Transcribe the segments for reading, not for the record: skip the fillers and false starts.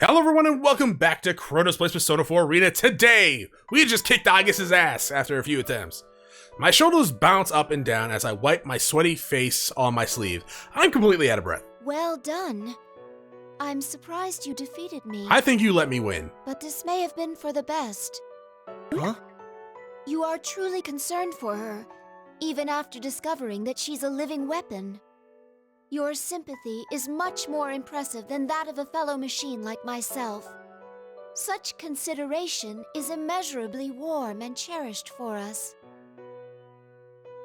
Hello everyone and welcome back to Chronos Plays Persona 4 Arena. Today, we just kicked Aigis' ass after a few attempts. My shoulders bounce up and down as I wipe my sweaty face on my sleeve. I'm completely out of breath. Well done. I'm surprised you defeated me. I think you let me win. But this may have been for the best. Huh? You are truly concerned for her, even after discovering that she's a living weapon. Your sympathy is much more impressive than that of a fellow machine like myself. Such consideration is immeasurably warm and cherished for us.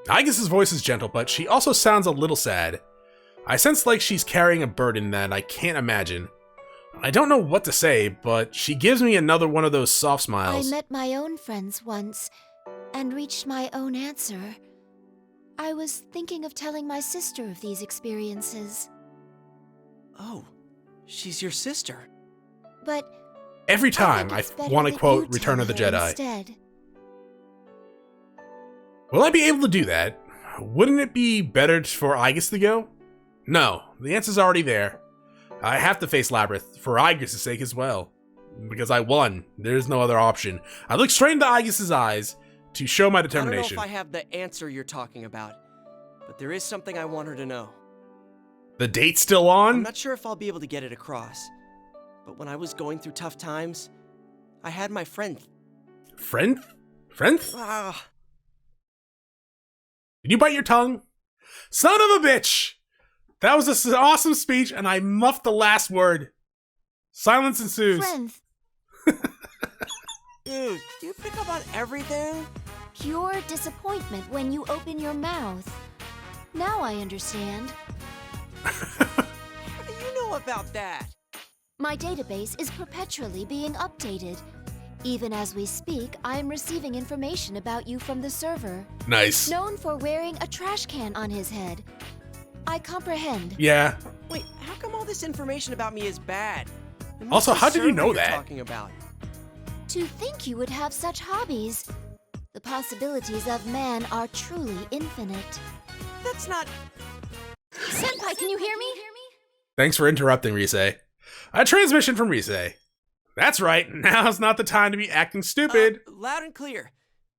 Aigis' voice is gentle, but she also sounds a little sad. I sense like she's carrying a burden that I can't imagine. I don't know what to say, but she gives me another one of those soft smiles. I met my own friends once, and reached my own answer. I was thinking of telling my sister of these experiences. Oh, she's your sister. But Every time I want to quote Return of the Jedi. Instead. Will I be able to do that? Wouldn't it be better for Aigis to go? No, the answer's already there. I have to face Labrys, for Aigis' sake as well. Because I won. There's no other option. I look straight into Aigis' eyes to show my determination. I don't know if I have the answer you're talking about, but there is something I want her to know. The date's still on? I'm not sure if I'll be able to get it across, but when I was going through tough times, I had my friend. Friend? Friend? Ah, Did you bite your tongue? Son of a bitch! That was an awesome speech, and I muffed the last word. Silence ensues. Friend, dude, do you pick up on everything? pure disappointment when you open your mouth. Now I understand. What do you know about that? My database is perpetually being updated. Even as we speak, I am receiving information about you from the server. Nice. Known for wearing a trash can on his head. I comprehend. Yeah. Wait, how come all this information about me is bad? And Also, what's the how did you server know you're that? Talking about? To think you would have such hobbies. The possibilities of man are truly infinite. That's not. Senpai, can you hear me? Thanks for interrupting, Rise. A transmission from Rise. That's right, now's not the time to be acting stupid. Loud and clear.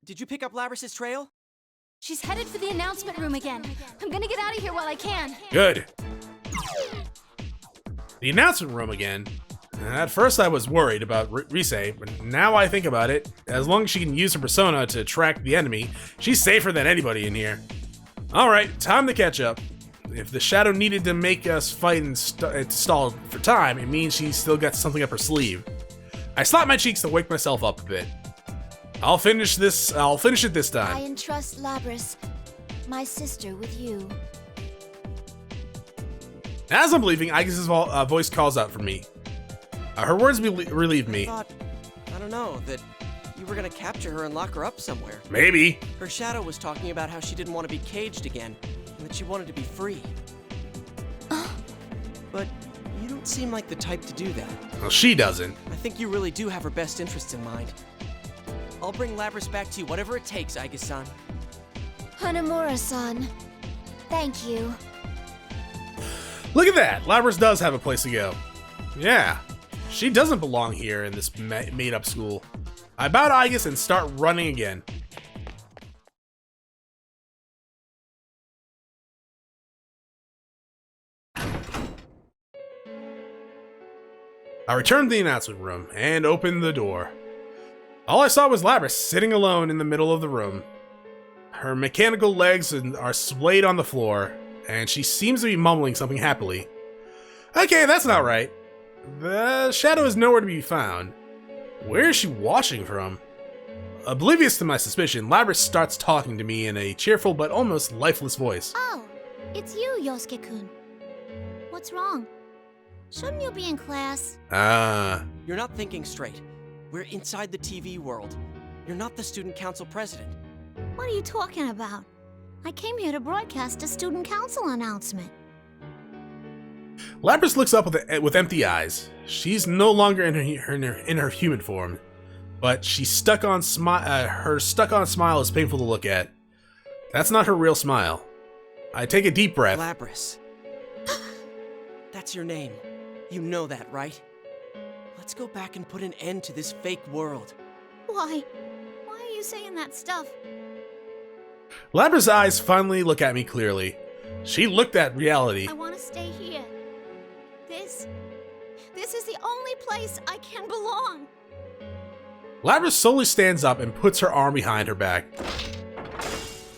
Did you pick up Labrys' trail? She's headed for the announcement room again. I'm gonna get out of here while I can. Good. The announcement room again. At first I was worried about Rise, but now I think about it, as long as she can use her persona to track the enemy, she's safer than anybody in here. Alright, time to catch up. If the shadow needed to make us fight and stall for time, it means she's still got something up her sleeve. I slap my cheeks to wake myself up a bit. I'll finish it this I time. entrust Labrys, my sister, with you. As I'm leaving, Aigis' voice calls out for me. Her words relieve me. I don't know, that you were gonna capture her and lock her up somewhere. Maybe. Her shadow was talking about how she didn't want to be caged again, and that she wanted to be free. But you don't seem like the type to do that. Well, she doesn't. I think you really do have her best interests in mind. I'll bring Labrys back to you, whatever it takes, Aigis-san. Hanamura-san, thank you. Look at that! Labrys does have a place to go. Yeah. She doesn't belong here in this made-up school. I bow to Aigis and start running again. I returned to the announcement room and opened the door. All I saw was Labrys sitting alone in the middle of the room. Her mechanical legs are splayed on the floor, and she seems to be mumbling something happily. Okay, that's not right. The shadow is nowhere to be found. Where is she watching from? Oblivious to my suspicion, Labrys starts talking to me in a cheerful but almost lifeless voice. Oh, it's you, Yosuke-kun. What's wrong? Shouldn't you be in class? You're not thinking straight. We're inside the TV world. You're not the student council president. What are you talking about? I came here to broadcast a student council announcement. Labrys looks up with empty eyes. She's no longer in her human form, but she's her stuck-on smile is painful to look at. That's not her real smile. I take a deep breath. Labrys. That's your name. You know that, right? Let's go back and put an end to this fake world. Why? Why are you saying that stuff? Labrys' eyes finally look at me clearly. She looked at reality. I want to stay here. This is the only place I can belong. Labrys slowly stands up and puts her arm behind her back.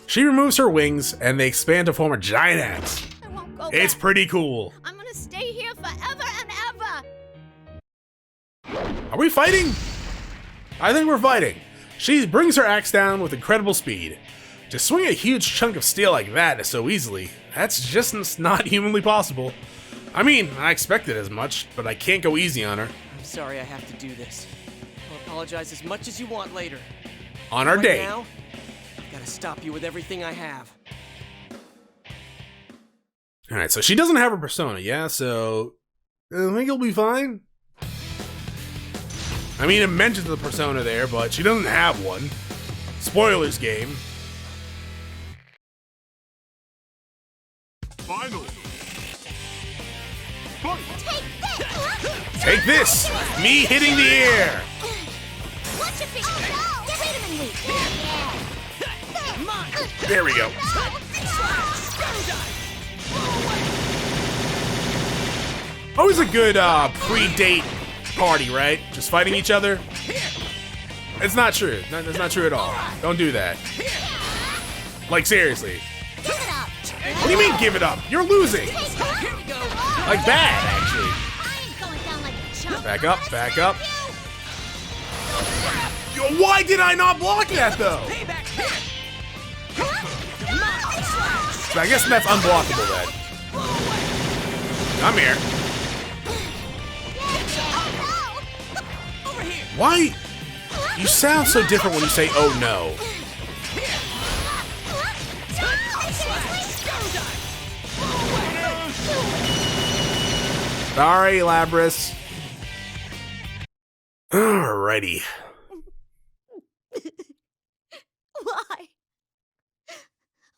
She removes her wings, and they expand to form a giant axe. I won't go It's back. pretty cool. I'm gonna stay here forever and ever. Are we fighting? I think we're fighting. She brings her axe down with incredible speed. To swing a huge chunk of steel like that so easily, that's just not humanly possible. I mean, I expected as much, but I can't go easy on her. I'm sorry I have to do this. I'll apologize as much as you want later. On our Right date. now, I've got to stop you with everything I have. Alright, so she doesn't have her persona, yeah? So, I think it'll be fine. I mean, it mentions the persona there, but she doesn't have one. Spoilers game. Finally. Take this! Me hitting the air! Watch your feet. Oh, no. Wait a minute. There we go. Always a good pre-date party, right? Just fighting each other? It's not true. That's not true at all. Don't do that. Like, seriously. Give it up. What do you mean, give it up? You're losing. Like, bad, actually. I ain't going down like a chump. Back up, back up. Yo, why did I not block that, though? So I guess that's unblockable, then. I'm here. Why? You sound so different when you say, oh no. Sorry, Labrys. Alrighty. Why?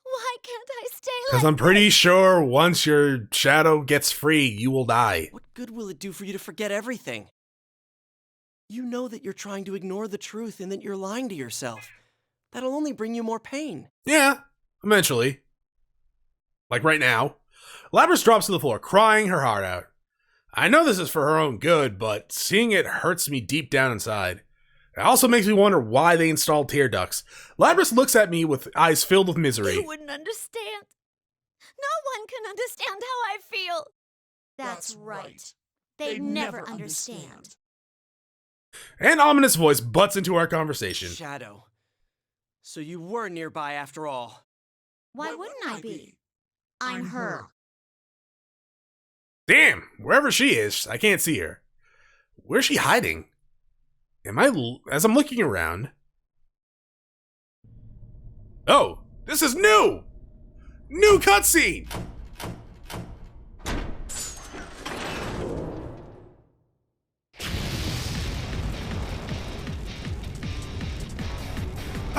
Why can't I stay Because like I'm pretty sure once your shadow gets free, you will die. What good will it do for you to forget everything? You know that you're trying to ignore the truth and that you're lying to yourself. That'll only bring you more pain. Yeah, eventually. Like right now. Labrys drops to the floor, crying her heart out. I know this is for her own good, but seeing it hurts me deep down inside. It also makes me wonder why they installed tear ducts. Labrys looks at me with eyes filled with misery. You wouldn't understand. No one can understand how I feel. That's right. They'd never understand. An ominous voice butts into our conversation. Shadow. So you were nearby after all. Why wouldn't I be? I'm her. Damn, wherever she is, I can't see her. Where's she hiding? As I'm looking around... Oh, this is new! New cutscene!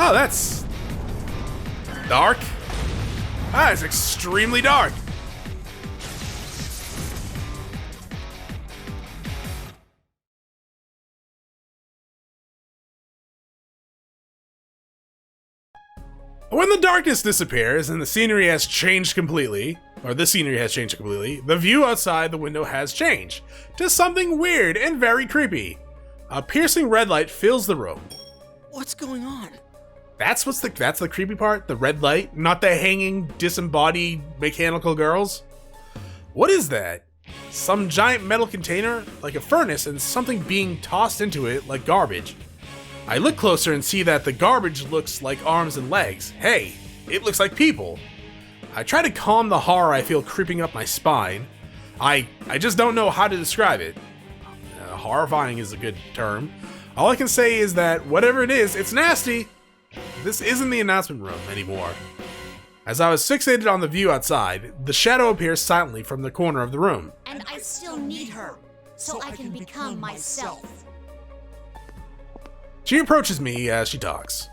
Oh, that's... dark. Ah, it's extremely dark. When the darkness disappears and the scenery has changed completely, the view outside the window has changed to something weird and very creepy. A piercing red light fills the room. What's going on? That's the creepy part? The red light? Not the hanging, disembodied mechanical girls? What is that? Some giant metal container? Like a furnace, and something being tossed into it like garbage. I look closer and see that the garbage looks like arms and legs. Hey, it looks like people. I try to calm the horror I feel creeping up my spine. I just don't know how to describe it. Horrifying is a good term. All I can say is that whatever it is, it's nasty. This isn't the announcement room anymore. As I was fixated on the view outside, the shadow appears silently from the corner of the room. And I still need her, so I can become myself. She approaches me as she talks.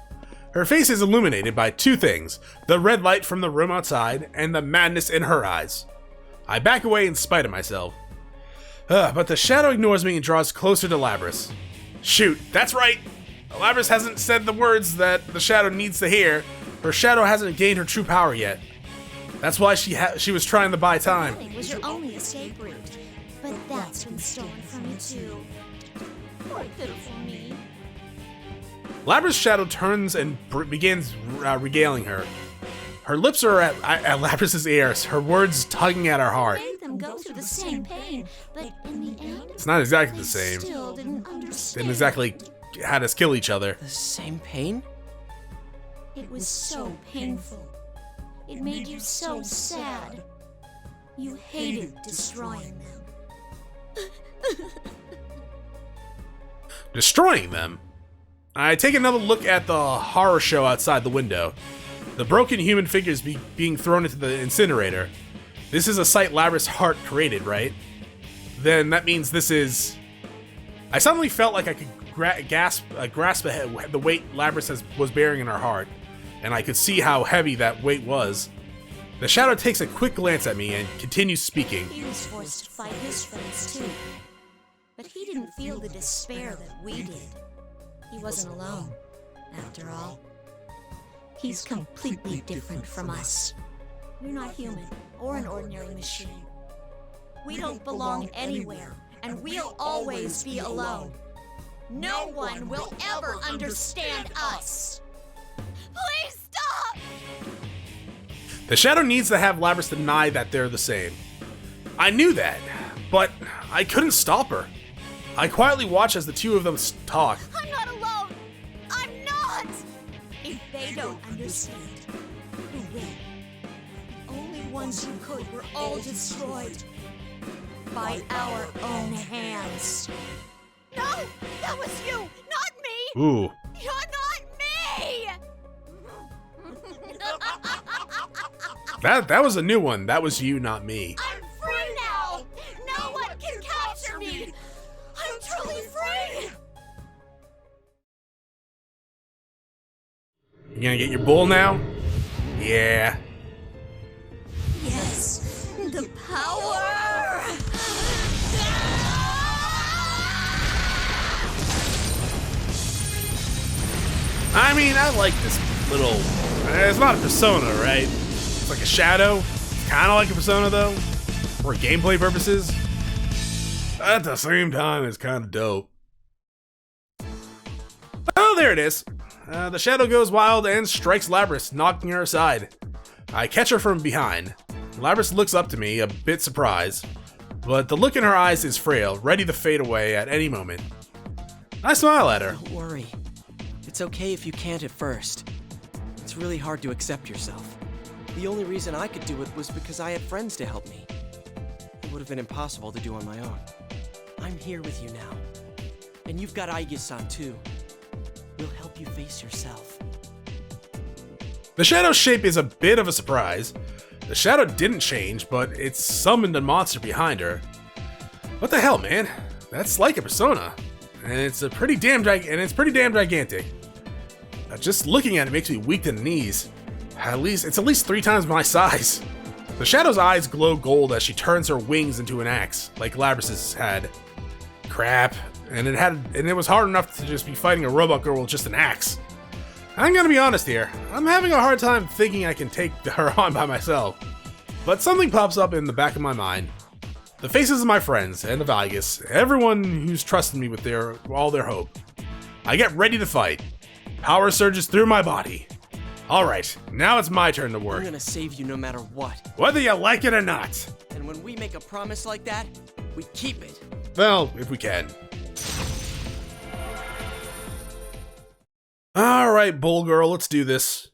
Her face is illuminated by two things, the red light from the room outside and the madness in her eyes. I back away in spite of myself. But the shadow ignores me and draws closer to Labrys. Shoot, that's right! Labrys hasn't said the words that the shadow needs to hear. Her shadow hasn't gained her true power yet. That's why she was trying to buy time. It was your only escape route, but that's been stolen from you too. Poor pitiful me. Labrys' shadow turns and begins regaling her. Her lips are at Labrys' ears, her words tugging at her heart. Made them go through the same pain, but in the end, It's not exactly the same. still didn't understand. Didn't exactly had us kill each other. The same pain? It was so painful. It made you so sad. You hated destroying them. Destroying them? I take another look at the horror show outside the window. The broken human figures being thrown into the incinerator. This is a sight Labrys' heart created, right? Then that means this is... I suddenly felt like I could grasp the weight Labrys was bearing in her heart, and I could see how heavy that weight was. The shadow takes a quick glance at me and continues speaking. He was forced to fight his friends too. But he didn't feel the despair that we did. He wasn't alone, after all. He's completely different from us. We're not human or an ordinary machine. We don't belong anywhere, and we'll always be alone. No one will ever understand us. Please stop! The shadow needs to have Labrys deny that they're the same. I knew that, but I couldn't stop her. I quietly watched as the two of them talk. I'm not alone! I'm not! If they don't understand, who will? The only ones who could were all destroyed. By our own hands. No! That was you! Not me! Ooh. You're not me! That was a new one. That was you, not me. I'm free now! No one can capture me! I'm truly free! You gonna get your bull now? Yeah. Yes, the power! I mean, I like this little... It's not a persona, right? It's like a shadow. It's kind of like a persona, though. For gameplay purposes. At the same time, it's kind of dope. Oh, there it is. The shadow goes wild and strikes Labrys, knocking her aside. I catch her from behind. Labrys looks up to me, a bit surprised. But the look in her eyes is frail, ready to fade away at any moment. I smile at her. Don't worry. It's okay if you can't at first. It's really hard to accept yourself. The only reason I could do it was because I had friends to help me. It would have been impossible to do on my own. I'm here with you now. And you've got Aige-san too. We'll help you face yourself. The shadow's shape is a bit of a surprise. The shadow didn't change, but it summoned a monster behind her. What the hell, man? That's like a persona. And it's pretty damn gigantic. Just looking at it makes me weak to the knees. It's at least 3 times my size. The shadow's eyes glow gold as she turns her wings into an axe, like Labrys' had. Crap. And it was hard enough to just be fighting a robot girl with just an axe. I'm gonna be honest here. I'm having a hard time thinking I can take her on by myself. But something pops up in the back of my mind. The faces of my friends and the Vegas, everyone who's trusted me with all their hope. I get ready to fight. Power surges through my body. Alright, now it's my turn to I'm work. gonna save you no matter what. Whether you like it or not. And when we make a promise like that, we keep it. Well, if we can. Alright, Bull Girl, let's do this.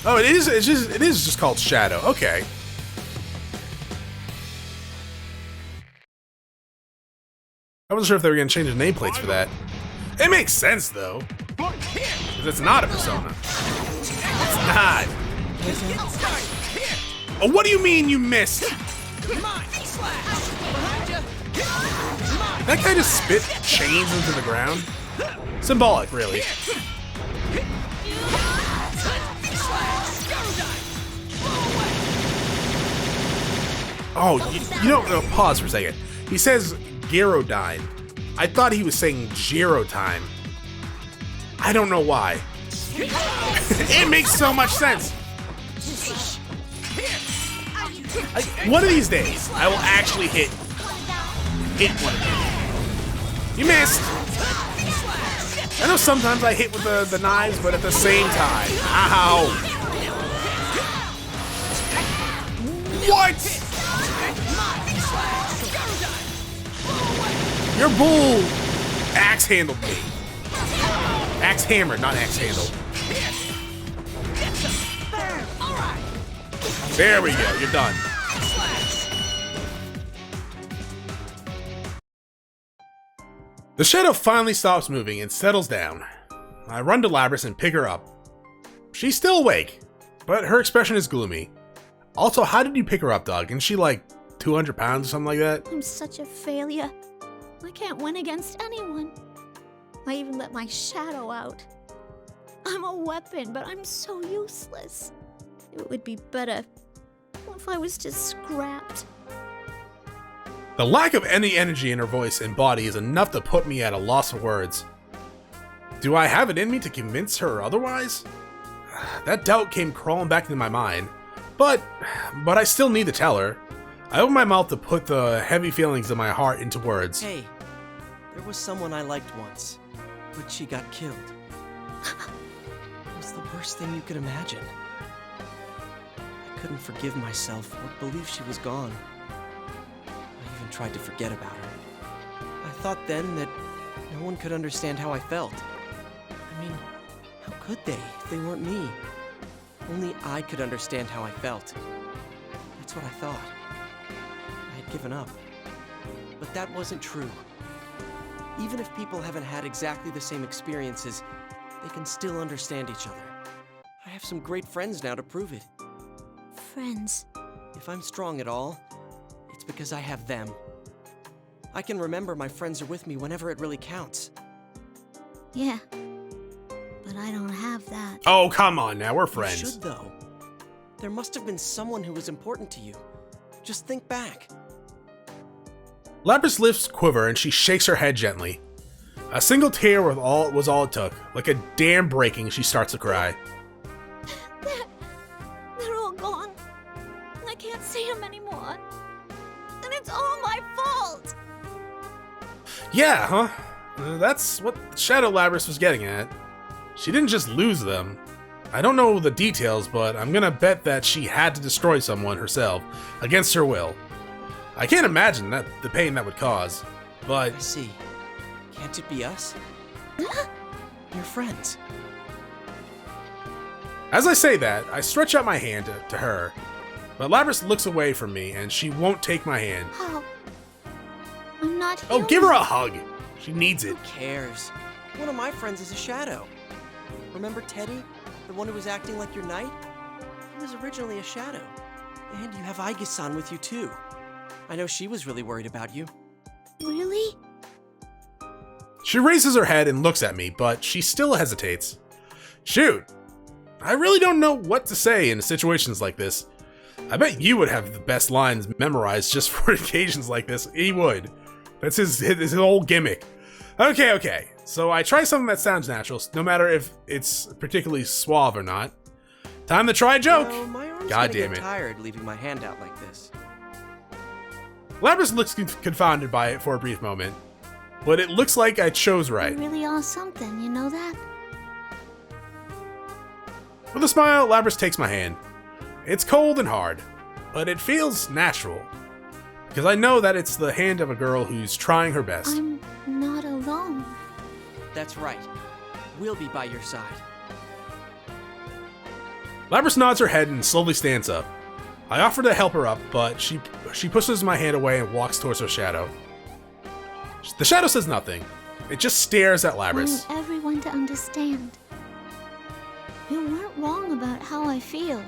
Oh, it is just called Shadow. Okay. I wasn't sure if they were gonna change the nameplates for that. It makes sense though. 'Cause it's not a persona. It's not. Oh, what do you mean you missed? That guy just spit chains into the ground. Symbolic, really. Oh, you know, no, pause for a second. He says Gyrodyne. I thought he was saying Gyrotime. I don't know why. It makes so much sense. One of these days, I will actually hit one of them. You missed. I know sometimes I hit with the knives, but at the same time. Ow. What? Your bull axe handled me. Axe hammered, not axe handled. There we go, you're done. The shadow finally stops moving and settles down. I run to Labrys and pick her up. She's still awake, but her expression is gloomy. Also, how did you pick her up, Doug? Isn't she like 200 pounds or something like that? I'm such a failure. I can't win against anyone. I even let my shadow out. I'm a weapon, but I'm so useless. It would be better if I was just scrapped. The lack of any energy in her voice and body is enough to put me at a loss for words. Do I have it in me to convince her otherwise? That doubt came crawling back into my mind, but I still need to tell her. I open my mouth to put the heavy feelings in my heart into words. Hey, there was someone I liked once, but she got killed. It was the worst thing you could imagine. I couldn't forgive myself or believe she was gone. I even tried to forget about her. I thought then that no one could understand how I felt. I mean, how could they if they weren't me? Only I could understand how I felt. That's what I thought. I had given up. But that wasn't true. Even if people haven't had exactly the same experiences, they can still understand each other. I have some great friends now to prove it. Friends. If I'm strong at all, it's because I have them. I can remember my friends are with me whenever it really counts. Yeah. But I don't have that. Oh, come on now, we're friends. You should, though. There must have been someone who was important to you. Just think back. Labrys lifts quiver and she shakes her head gently. A single tear was all it took. Like a dam breaking, she starts to cry. They're all gone. I can't see them anymore. And it's all my fault. Yeah, huh? That's what Shadow Labrys was getting at. She didn't just lose them. I don't know the details, but I'm gonna bet that she had to destroy someone herself, against her will. I can't imagine the pain that would cause, but... I see. Can't it be us? Your friends. As I say that, I stretch out my hand to her, but Labrys looks away from me and she won't take my hand. How? I'm not Oh, human. give her a hug! She needs it. Who cares? One of my friends is a shadow. Remember Teddy? The one who was acting like your knight? He was originally a shadow. And you have Aige-san with you too. I know she was really worried about you. Really? She raises her head and looks at me, but she still hesitates. Shoot, I really don't know what to say in situations like this. I bet you would have the best lines memorized just for occasions like this. He would. That's his whole gimmick. Okay. So I try something that sounds natural, no matter if it's particularly suave or not. Time to try a joke. No, my arm's God gonna damn get it. tired leaving my hand out like this. Labrys looks confounded by it for a brief moment, but it looks like I chose right. You really are something, you know that? With a smile, Labrys takes my hand. It's cold and hard, but it feels natural, because I know that it's the hand of a girl who's trying her best. I'm not alone. That's right. We'll be by your side. Labrys nods her head and slowly stands up. I offer to help her up, but she pushes my hand away and walks towards her shadow. The shadow says nothing. It just stares at I Labrys. want everyone to understand. You weren't wrong about how I feel.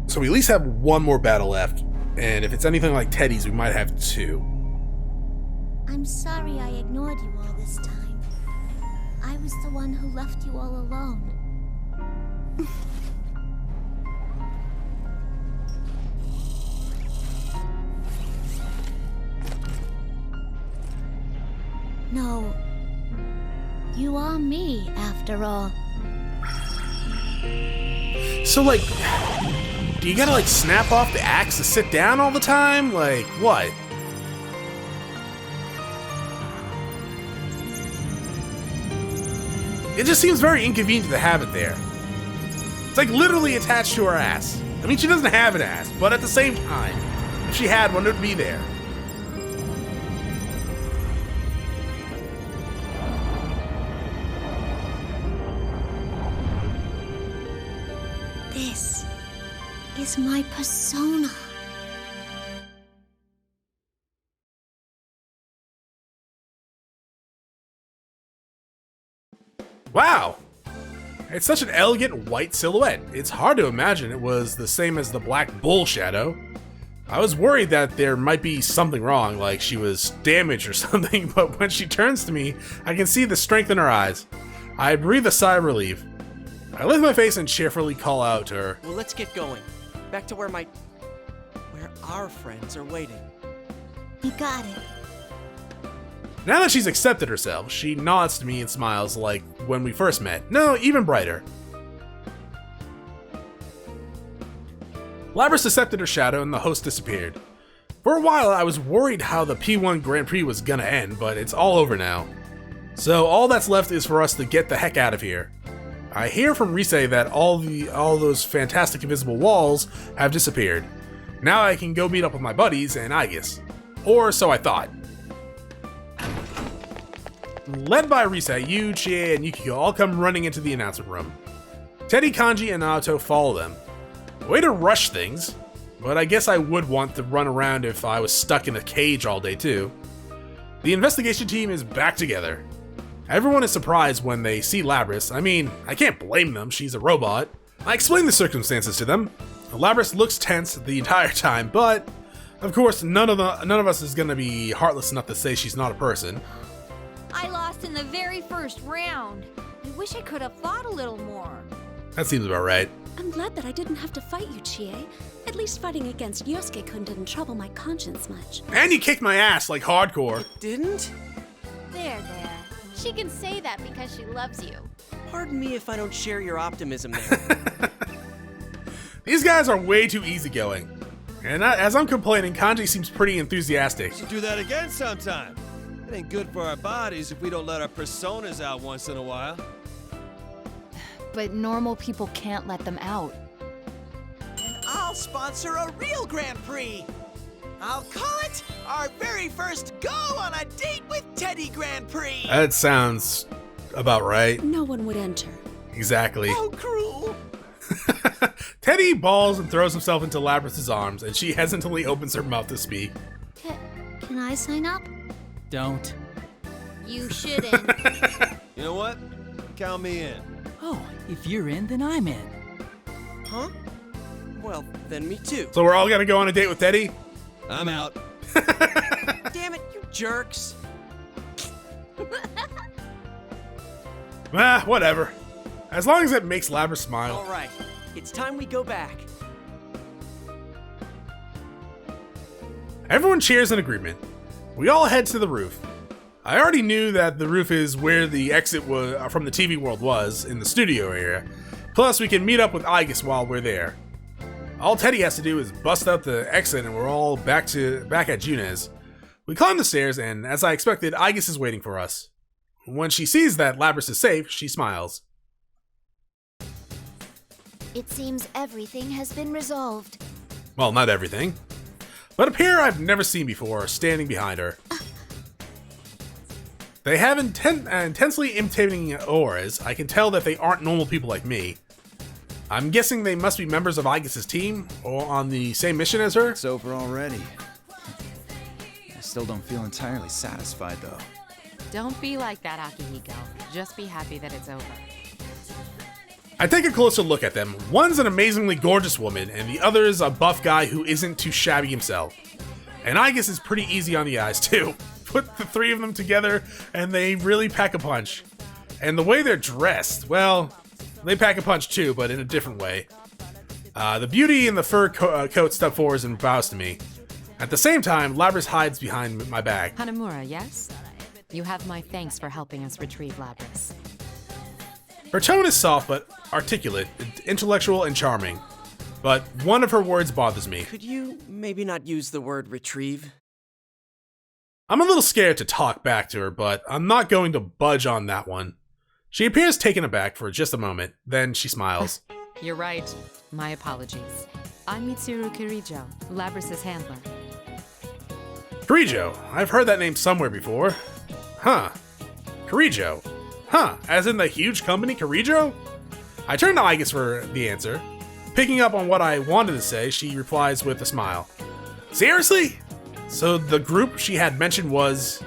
So we at least have one more battle left, and if it's anything like Teddy's, we might have two. I'm sorry I ignored you all this time. I was the one who left you all alone. No. You are me, after all. So, like, do you gotta, like, snap off the axe to sit down all the time? Like, what? It just seems very inconvenient to have it there. It's like literally attached to her ass. I mean, she doesn't have an ass, but at the same time, if she had one, it would be there. This is my persona. Wow! It's such an elegant white silhouette. It's hard to imagine it was the same as the black bull shadow. I was worried that there might be something wrong, like she was damaged or something, but when she turns to me, I can see the strength in her eyes. I breathe a sigh of relief. I lift my face and cheerfully call out to her. Well, let's get going. Back to where our friends are waiting. You got it. Now that she's accepted herself, she nods to me and smiles like when we first met. No, even brighter. Labrys accepted her shadow and the host disappeared. For a while, I was worried how the P-1 Grand Prix was gonna end, but it's all over now. So all that's left is for us to get the heck out of here. I hear from Rise that all those fantastic invisible walls have disappeared. Now I can go meet up with my buddies and Aegis. Or so I thought. Led by Rise, Yu, Chie, and Yukiko all come running into the announcement room. Teddy, Kanji, and Naoto follow them. Way to rush things, but I guess I would want to run around if I was stuck in a cage all day too. The investigation team is back together. Everyone is surprised when they see Labrys. I mean, I can't blame them, she's a robot. I explain the circumstances to them. Labrys looks tense the entire time, but of course none of us is gonna be heartless enough to say she's not a person. I lost in the very first round. I wish I could have fought a little more. That seems about right. I'm glad that I didn't have to fight you, Chie. At least fighting against Yosuke couldn't trouble my conscience much. And you kicked my ass like hardcore. Didn't? There. She can say that because she loves you. Pardon me if I don't share your optimism there. These guys are way too easygoing. And as I'm complaining, Kanji seems pretty enthusiastic. We should do that again sometime. It ain't good for our bodies if we don't let our personas out once in a while. But normal people can't let them out. I'll sponsor a real Grand Prix. I'll call it our very first go on a date with Teddy Grand Prix. That sounds about right. No one would enter. Exactly. How cruel. Teddy balls and throws himself into Labrys' arms, and she hesitantly opens her mouth to speak. Can I sign up? Don't. You shouldn't. You know what? Count me in. Oh, if you're in, then I'm in. Huh? Well, then me too. So we're all gonna go on a date with Teddy? I'm out. Damn it, you jerks. Whatever. As long as it makes Labrys smile. All right, it's time we go back. Everyone cheers in agreement. We all head to the roof. I already knew that the roof is where the exit from the TV world was, in the studio area. Plus, we can meet up with Aegis while we're there. All Teddy has to do is bust out the exit and we're all back at Junes. We climb the stairs and, as I expected, Aegis is waiting for us. When she sees that Labrys is safe, she smiles. It seems everything has been resolved. Well, not everything. But a pair I've never seen before standing behind her. They have intensely imitating auras. I can tell that they aren't normal people like me. I'm guessing they must be members of Aegis' team, or on the same mission as her? It's over already. I still don't feel entirely satisfied, though. Don't be like that, Akihiko. Just be happy that it's over. I take a closer look at them. One's an amazingly gorgeous woman, and the other is a buff guy who isn't too shabby himself. And Aegis is pretty easy on the eyes, too. Put the three of them together, and they really pack a punch. And the way they're dressed, well, They pack a punch too, but in a different way. The beauty in the fur coat step forwards and bows to me. At the same time, Labrys hides behind my back. Hanamura, yes? You have my thanks for helping us retrieve Labrys. Her tone is soft but articulate, intellectual and charming. But one of her words bothers me. Could you maybe not use the word retrieve? I'm a little scared to talk back to her, but I'm not going to budge on that one. She appears taken aback for just a moment, then she smiles. You're right. My apologies. I'm Mitsuru Kirijo, Labrys' handler. Kirijo. I've heard that name somewhere before. Huh. Kirijo. Huh, as in the huge company Kirijo? I turn to Aigis for the answer. Picking up on what I wanted to say, she replies with a smile. Seriously? So the group she had mentioned was...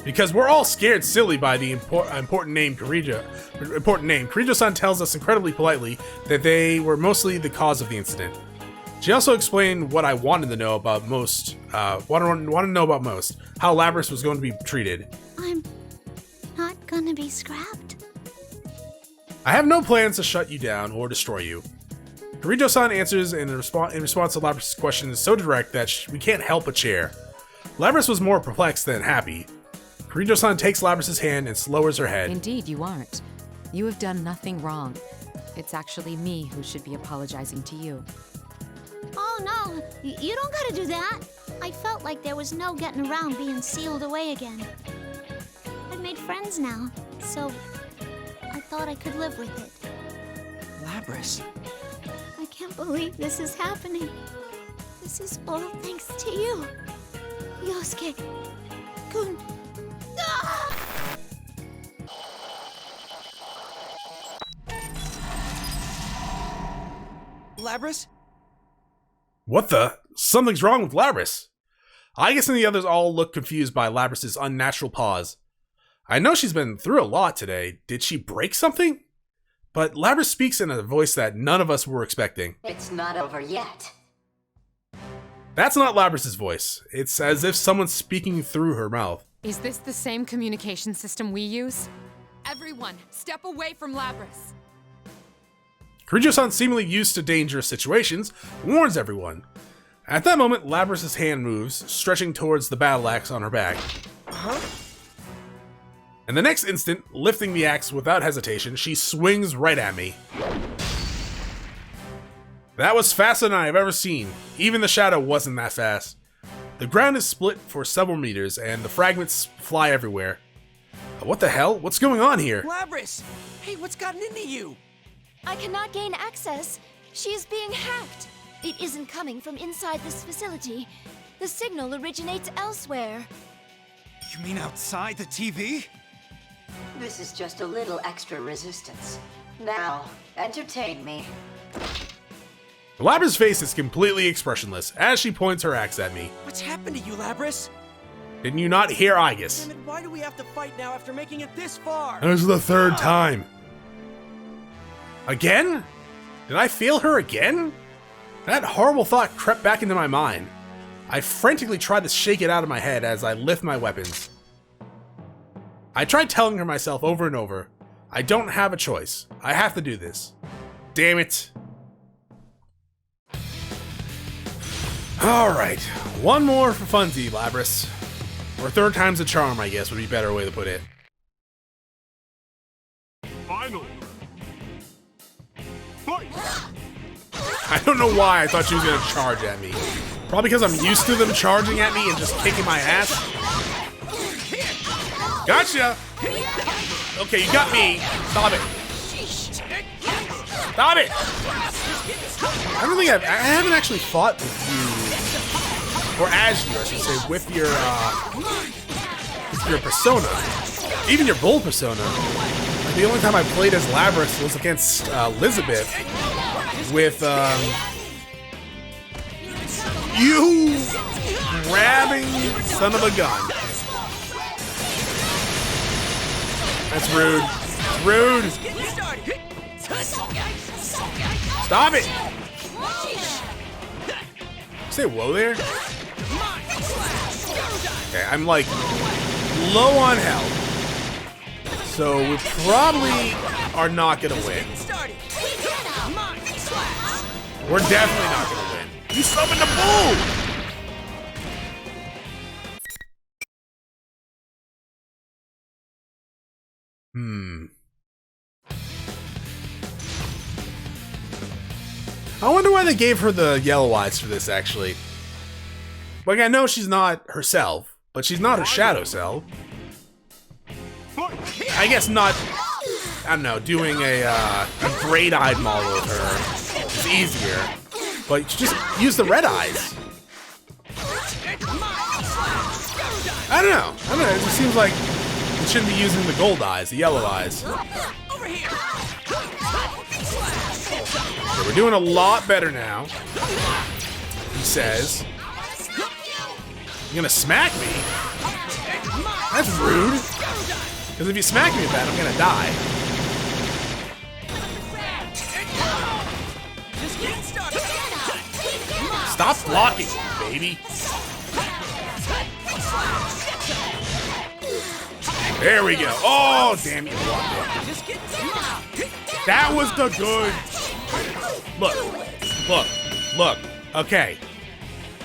Because we're all scared silly by the important name Kirijo. Kirijo-san tells us incredibly politely that they were mostly the cause of the incident. She also explained what I wanted to know about most. How Labrys was going to be treated. I'm not gonna be scrapped. I have no plans to shut you down or destroy you. Kirijo-san answers in response to Labrys' question is so direct that we can't help but cheer. Labrys was more perplexed than happy. Kirijo-san takes Labrys' hand and lowers her head. Indeed, you aren't. You have done nothing wrong. It's actually me who should be apologizing to you. Oh no, you don't gotta do that. I felt like there was no getting around being sealed away again. I've made friends now, so I thought I could live with it. Labrys. I can't believe this is happening. This is all thanks to you, Yosuke-kun. Labrys? What the? Something's wrong with Labrys. Aigis and the others all look confused by Labrys' unnatural pause. I know she's been through a lot today. Did she break something? But Labrys speaks in a voice that none of us were expecting. It's not over yet. That's not Labrys' voice. It's as if someone's speaking through her mouth. Is this the same communication system we use? Everyone, step away from Labrys. Kirijo-san, seemingly used to dangerous situations, warns everyone. At that moment, Labrys' hand moves, stretching towards the battle axe on her back. Huh? And the next instant, lifting the axe without hesitation, she swings right at me. That was faster than I've ever seen. Even the shadow wasn't that fast. The ground is split for several meters, and the fragments fly everywhere. What the hell? What's going on here? Labrys! Hey, what's gotten into you? I cannot gain access. She is being hacked. It isn't coming from inside this facility. The signal originates elsewhere. You mean outside the TV? This is just a little extra resistance. Now, entertain me. Labrys' face is completely expressionless as she points her axe at me. What's happened to you, Labrys? Didn't you not hear Aigis? Damn it, why do we have to fight now after making it this far? This is the third time. Again? Did I feel her again? That horrible thought crept back into my mind. I frantically tried to shake it out of my head as I lift my weapons. I tried telling her myself over and over, I don't have a choice. I have to do this. Damn it. Alright, one more for funsies, Labrys. Or third time's a charm, I guess, would be a better way to put it. Finally. Fight! I don't know why I thought she was gonna charge at me. Probably because I'm used to them charging at me and just kicking my ass. Gotcha! Okay, you got me. Stop it. Stop it! I don't think I haven't actually fought with you, or as you, I should say, with your persona, even your bold persona. The only time I played as Labrys was against Elizabeth with you grabbing son of a gun. That's rude. It's rude. Stop it! Say whoa there? Okay, I'm like low on health. So we probably are not gonna win. We're definitely not gonna win. You summoned a bull! I wonder why they gave her the yellow eyes for this, actually. Like, I know she's not herself, but she's not her shadow self. I guess not, I don't know, doing a grayed-eyed model of her is easier. But just use the red eyes. I don't know. It just seems like it shouldn't be using the gold eyes, the yellow eyes. Okay, we're doing a lot better now. He says. You're gonna smack me? That's rude. Because if you smack me with that, I'm gonna die. Stop blocking, baby. There we go. Oh, damn, you blocked it. That was the good. Look. Okay.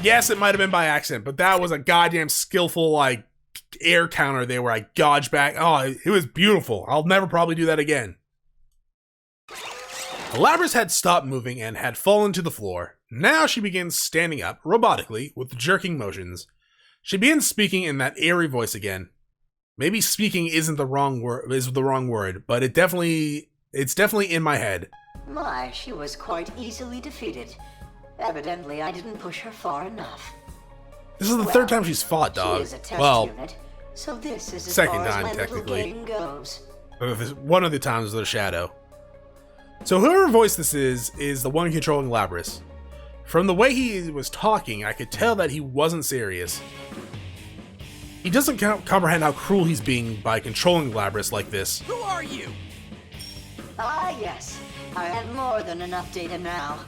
Yes, it might have been by accident, but that was a goddamn skillful, like, air counter there where I dodged back. Oh, it was beautiful. I'll never probably do that again. Labrys had stopped moving and had fallen to the floor. Now she begins standing up, robotically, with jerking motions. She begins speaking in that airy voice again. Maybe speaking isn't the wrong word, but it's definitely in my head. My, she was quite easily defeated. Evidently, I didn't push her far enough. This is the third time she's fought, dog. She is a test unit, so this is as second far as time, my technically. little game goes. One of the times with a shadow. So whoever voice this is the one controlling Labrys. From the way he was talking, I could tell that he wasn't serious. He doesn't comprehend how cruel he's being by controlling Labrys like this. Who are you? Ah, yes. I have more than enough data now.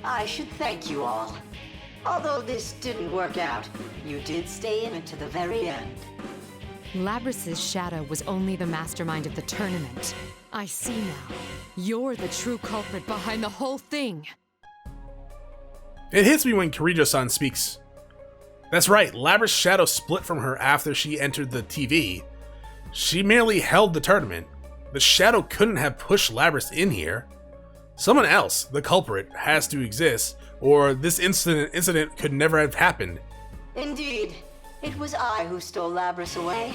I should thank you all. Although this didn't work out, you did stay in it to the very end. Labrys' shadow was only the mastermind of the tournament. I see now. You're the true culprit behind the whole thing. It hits me when Kirijo-san speaks. That's right, Labrys' shadow split from her after she entered the TV. She merely held the tournament. The shadow couldn't have pushed Labrys in here. Someone else, the culprit, has to exist, or this incident could never have happened. Indeed, it was I who stole Labrys away.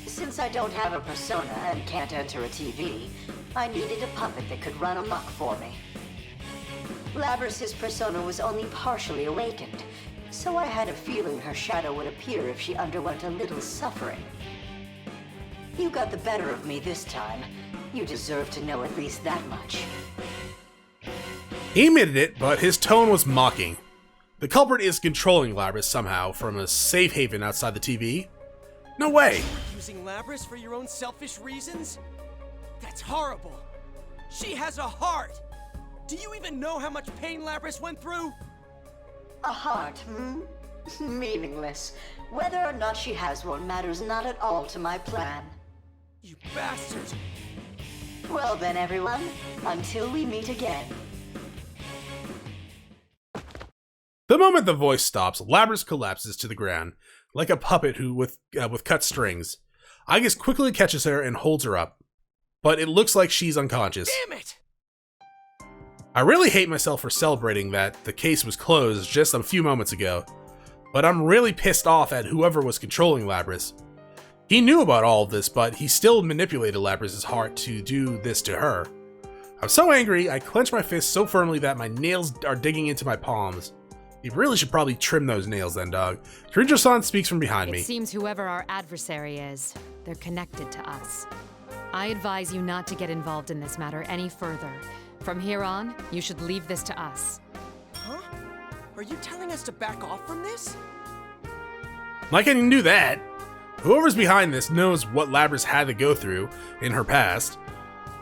Since I don't have a persona and can't enter a TV, I needed a puppet that could run amok for me. Labrys' persona was only partially awakened, so I had a feeling her shadow would appear if she underwent a little suffering. You got the better of me this time. You deserve to know at least that much. He admitted it, but his tone was mocking. The culprit is controlling Labrys somehow from a safe haven outside the TV. No way! Using Labrys for your own selfish reasons? That's horrible. She has a heart. Do you even know how much pain Labrys went through? A heart, Meaningless. Whether or not she has one matters not at all to my plan. You bastard! Well then, everyone, until we meet again. The moment the voice stops, Labrys collapses to the ground, like a puppet with cut strings. Aigis quickly catches her and holds her up, but it looks like she's unconscious. Damn it! I really hate myself for celebrating that the case was closed just a few moments ago, but I'm really pissed off at whoever was controlling Labrys. He knew about all of this, but he still manipulated Labrys' heart to do this to her. I'm so angry, I clench my fists so firmly that my nails are digging into my palms. You really should probably trim those nails then, dog. Kirijo-san speaks from behind me. It seems whoever our adversary is, they're connected to us. I advise you not to get involved in this matter any further. From here on, you should leave this to us. Huh? Are you telling us to back off from this? Like I can do that. Whoever's behind this knows what Labrys had to go through in her past.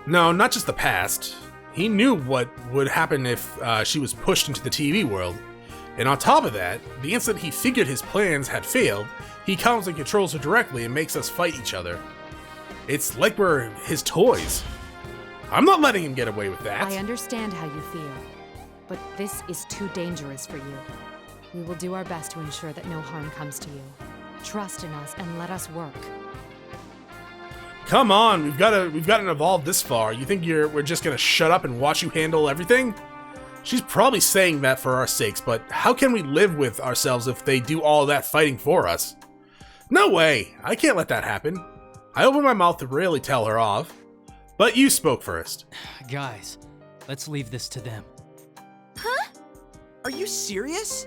No, not just the past. He knew what would happen if she was pushed into the TV world. And on top of that, the instant he figured his plans had failed, he comes and controls her directly and makes us fight each other. It's like we're his toys. I'm not letting him get away with that. I understand how you feel, but this is too dangerous for you. We will do our best to ensure that no harm comes to you. Trust in us and let us work. Come on, we've gotten evolved this far. You think we're just gonna shut up and watch you handle everything? She's probably saying that for our sakes, but how can we live with ourselves if they do all that fighting for us? No way! I can't let that happen. I opened my mouth to really tell her off, but you spoke first. Guys, let's leave this to them. Huh? Are you serious?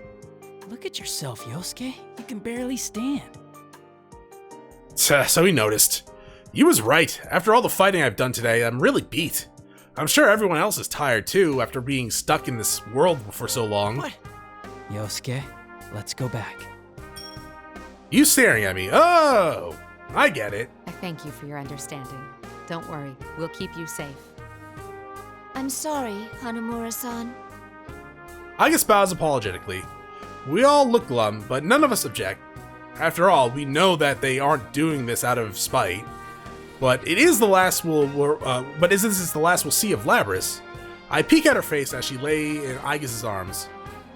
Look at yourself, Yosuke. You can barely stand. So he noticed. You was right. After all the fighting I've done today, I'm really beat. I'm sure everyone else is tired too, after being stuck in this world for so long. What? Yosuke, let's go back. You staring at me. Oh, I get it. I thank you for your understanding. Don't worry, we'll keep you safe. I'm sorry, Hanamura-san. Agus bows apologetically. We all look glum, but none of us object. After all, we know that they aren't doing this out of spite. But it is the last this is the last we'll see of Labrys. I peek at her face as she lay in Agus' arms.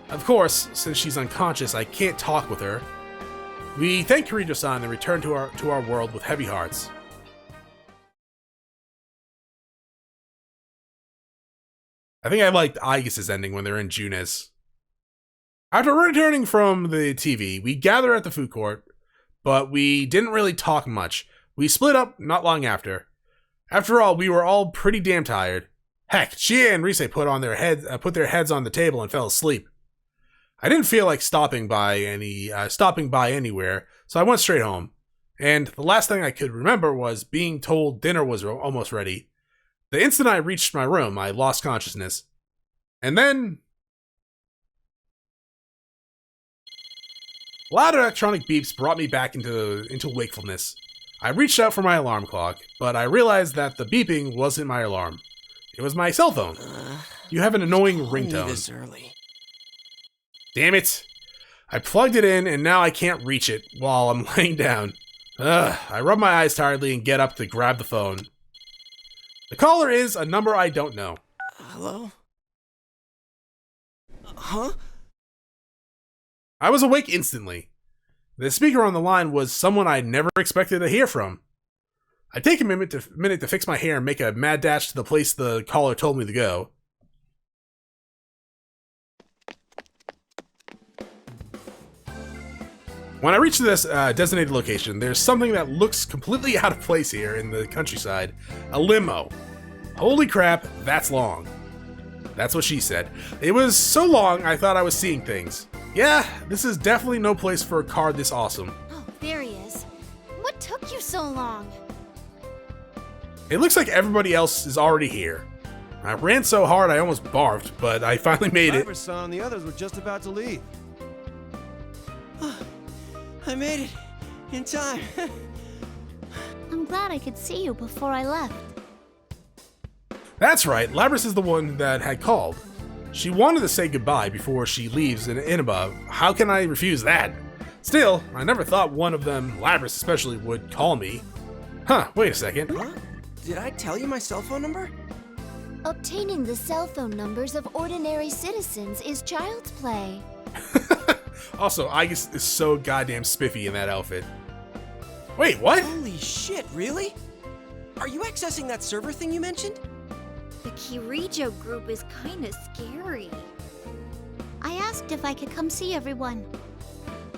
Of course, since she's unconscious, I can't talk with her. We thank Kirito-san and return to our world with heavy hearts. I think I liked Agus' ending when they're in Junes. After returning from the TV, we gather at the food court, but we didn't really talk much. We split up not long after. After all, we were all pretty damn tired. Heck, Chie and Rise put their heads on the table and fell asleep. I didn't feel like stopping by anywhere, so I went straight home. And the last thing I could remember was being told dinner was almost ready. The instant I reached my room, I lost consciousness. And then loud electronic beeps brought me back into wakefulness. I reached out for my alarm clock, but I realized that the beeping wasn't my alarm. It was my cell phone. You have an annoying ringtone. This early. Damn it! I plugged it in and now I can't reach it while I'm laying down. I rub my eyes tiredly and get up to grab the phone. The caller is a number I don't know. Hello? Huh? I was awake instantly. The speaker on the line was someone I never expected to hear from. I take a minute to fix my hair and make a mad dash to the place the caller told me to go. When I reach this designated location, there's something that looks completely out of place here in the countryside. A limo. Holy crap, that's long. That's what she said. It was so long, I thought I was seeing things. Yeah, this is definitely no place for a car this awesome. Oh, there he is. What took you so long? It looks like everybody else is already here. I ran so hard I almost barfed, but I finally made it. Labrys and the others were just about to leave. I made it in time. I'm glad I could see you before I left. That's right, Labrys is the one that had called. She wanted to say goodbye before she leaves in Inaba. How can I refuse that? Still, I never thought one of them, Labrys especially, would call me. Huh, wait a second. Huh? Did I tell you my cell phone number? Obtaining the cell phone numbers of ordinary citizens is child's play. Also, Agus is so goddamn spiffy in that outfit. Wait, what? Holy shit, really? Are you accessing that server thing you mentioned? The Kirijo group is kinda scary. I asked if I could come see everyone.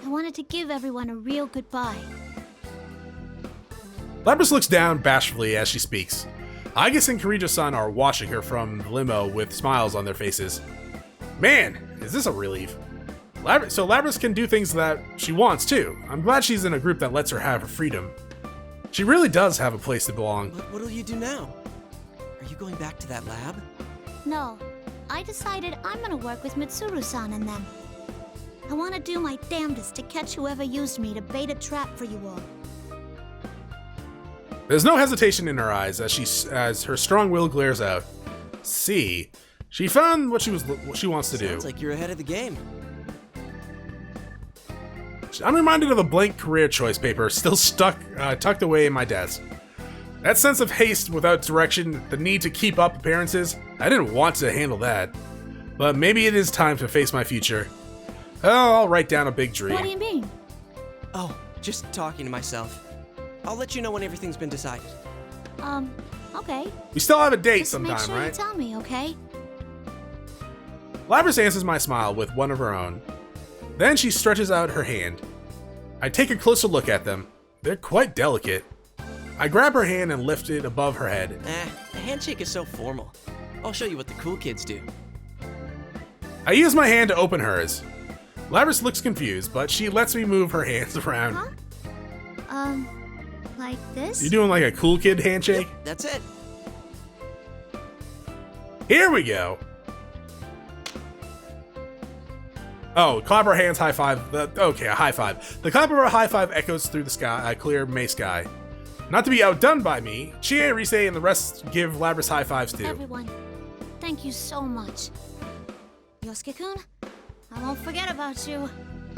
I wanted to give everyone a real goodbye. Labrys looks down bashfully as she speaks. Agus and Kirijo-san are watching her from the limo with smiles on their faces. Man, is this a relief. So Labrys can do things that she wants too. I'm glad she's in a group that lets her have her freedom. She really does have a place to belong. What'll you do now? Are you going back to that lab? No, I decided I'm gonna work with Mitsuru-san and them. I want to do my damnedest to catch whoever used me to bait a trap for you all. There's no hesitation in her eyes as her strong will glares out. See, she found what she wants to do. Sounds like you're ahead of the game. I'm reminded of a blank career choice paper still tucked away in my desk. That sense of haste without direction, the need to keep up appearances, I didn't want to handle that. But maybe it is time to face my future. Oh, I'll write down a big dream. What do you mean? Oh, just talking to myself. I'll let you know when everything's been decided. Okay. We still have a date Just sometime, make sure right? you tell me, okay? Labrys answers my smile with one of her own. Then she stretches out her hand. I take a closer look at them. They're quite delicate. I grab her hand and lift it above her head. A handshake is so formal. I'll show you what the cool kids do. I use my hand to open hers. Labrys looks confused, but she lets me move her hands around. Huh? Like this? You doing like a cool kid handshake? Yep, that's it. Here we go. Oh, clap our hands, high five. Okay, a high five. The clap of our high five echoes through the sky, clear May sky. Not to be outdone by me, Chie, Rise, and the rest give Labrys high fives too. Everyone, thank you so much. Yosuke-kun, I won't forget about you.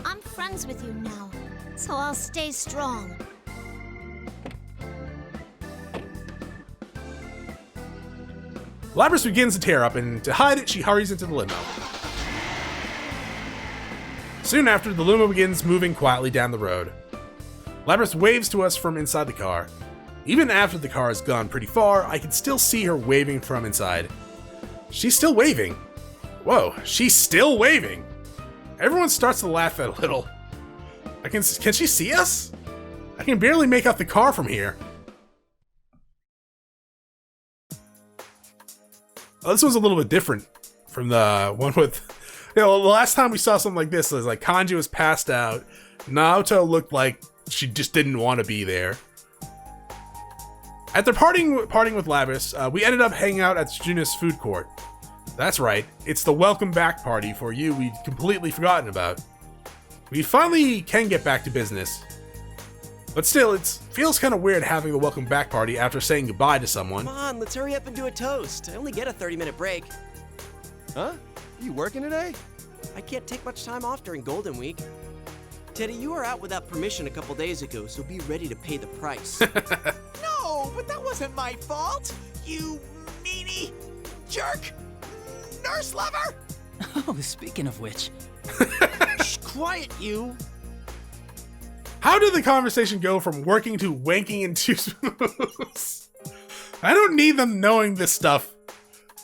I'm friends with you now, so I'll stay strong. Labrys begins to tear up, and to hide it, she hurries into the limo. Soon after, the limo begins moving quietly down the road. Labrys waves to us from inside the car. Even after the car has gone pretty far, I can still see her waving from inside. She's still waving. Whoa, she's still waving. Everyone starts to laugh a little. Can she see us? I can barely make out the car from here. Oh, this was a little bit different from the one with... You know, the last time we saw something like this, it was like Kanji was passed out. Naoto looked like she just didn't want to be there. After partying with Labrys, we ended up hanging out at Juna's food court. That's right, it's the welcome back party for you we'd completely forgotten about. We finally can get back to business. But still, it feels kind of weird having the welcome back party after saying goodbye to someone. Come on, let's hurry up and do a toast. I only get a 30-minute break. Huh? You working today? I can't take much time off during Golden Week. Teddy, you were out without permission a couple days ago, so be ready to pay the price. No, but that wasn't my fault. You meanie jerk nurse lover. Oh, speaking of which. Shh, quiet, you. How did the conversation go from working to wanking in 2 spoons? I don't need them knowing this stuff.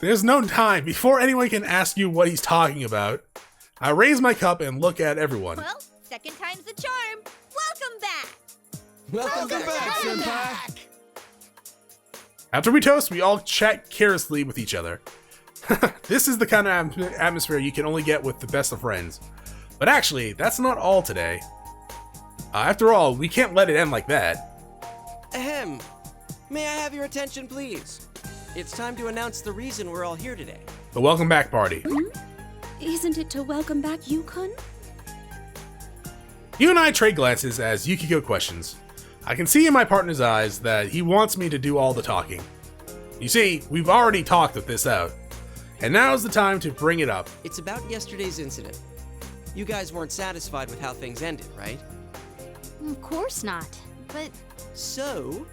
There's no time before anyone can ask you what he's talking about. I raise my cup and look at everyone. Well, second time's the charm. Welcome back. Welcome back, senpai. After we toast, we all chat carelessly with each other. This is the kind of atmosphere you can only get with the best of friends. But actually, that's not all today. After all, we can't let it end like that. Ahem. May I have your attention, please? It's time to announce the reason we're all here today. The welcome back party. Isn't it to welcome back Yukon? You and I trade glances as Yukiko questions. I can see in my partner's eyes that he wants me to do all the talking. You see, we've already talked this out. And now's the time to bring it up. It's about yesterday's incident. You guys weren't satisfied with how things ended, right? Of course not, but... So,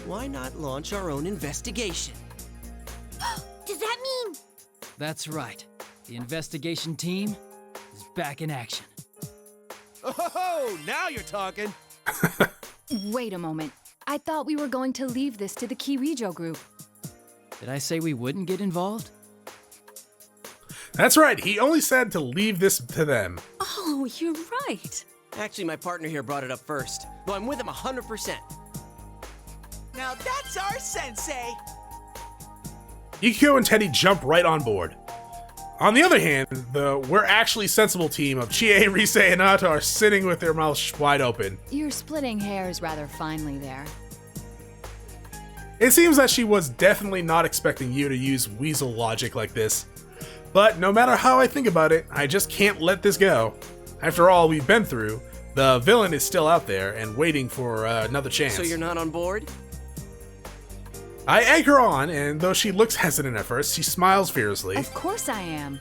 why not launch our own investigation? Does that mean... That's right. The investigation team is back in action. Oh, now you're talking. Wait a moment. I thought we were going to leave this to the Kirijo group. Did I say we wouldn't get involved? That's right, he only said to leave this to them. Oh, you're right. Actually, my partner here brought it up first, though I'm with him 100%. Now that's our sensei. Yukiko and Teddy jump right on board. On the other hand, the we're actually sensible team of Chie, Rise, and Naoto are sitting with their mouths wide open. You're splitting hairs rather finely there. It seems that she was definitely not expecting you to use weasel logic like this. But no matter how I think about it, I just can't let this go. After all we've been through, the villain is still out there and waiting for another chance. So you're not on board? I egg her on, and though she looks hesitant at first, she smiles fiercely. Of course I am.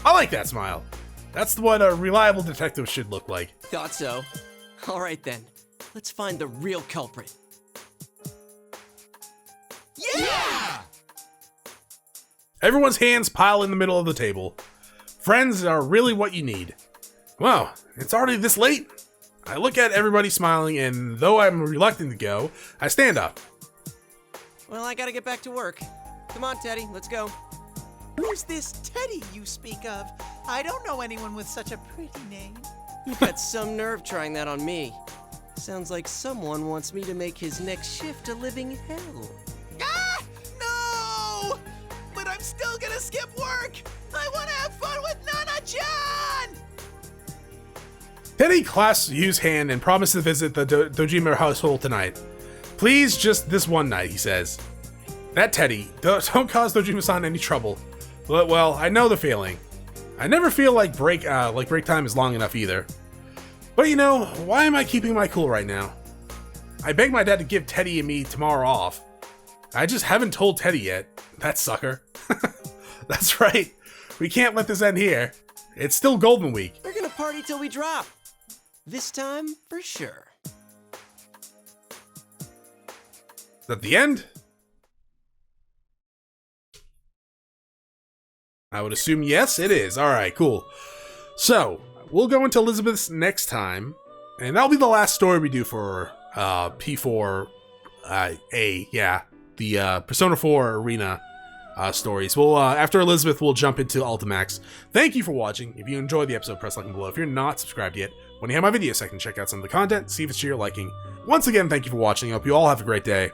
I like that smile. That's what a reliable detective should look like. Thought so. All right then, let's find the real culprit. Yeah! Everyone's hands pile in the middle of the table. Friends are really what you need. Wow, it's already this late? I look at everybody smiling, and though I'm reluctant to go, I stand up. Well, I gotta get back to work. Come on, Teddy, let's go. Who's this Teddy you speak of? I don't know anyone with such a pretty name. You've got some nerve trying that on me. Sounds like someone wants me to make his next shift a living hell. Ah! No! But I'm still gonna skip work! I wanna have fun with Nana-chan! Teddy clasps Yu's hand and promises to visit the Dojima household tonight. Please, just this one night, he says. That Teddy, don't cause Dojima-san any trouble. But, well, I know the feeling. I never feel like break time is long enough either. But you know, why am I keeping my cool right now? I begged my dad to give Teddy and me tomorrow off. I just haven't told Teddy yet. That sucker. That's right. We can't let this end here. It's still Golden Week. We're gonna party till we drop. This time, for sure. Is that the end? I would assume yes, it is. Alright, cool. So, we'll go into Elizabeth's next time, and that'll be the last story we do for P4A, the Persona 4 Arena stories. We'll, after Elizabeth, we'll jump into Ultimax. Thank you for watching. If you enjoyed the episode, press like and below. If you're not subscribed yet, when you have my video section, check out some of the content, see if it's to your liking. Once again, thank you for watching. I hope you all have a great day.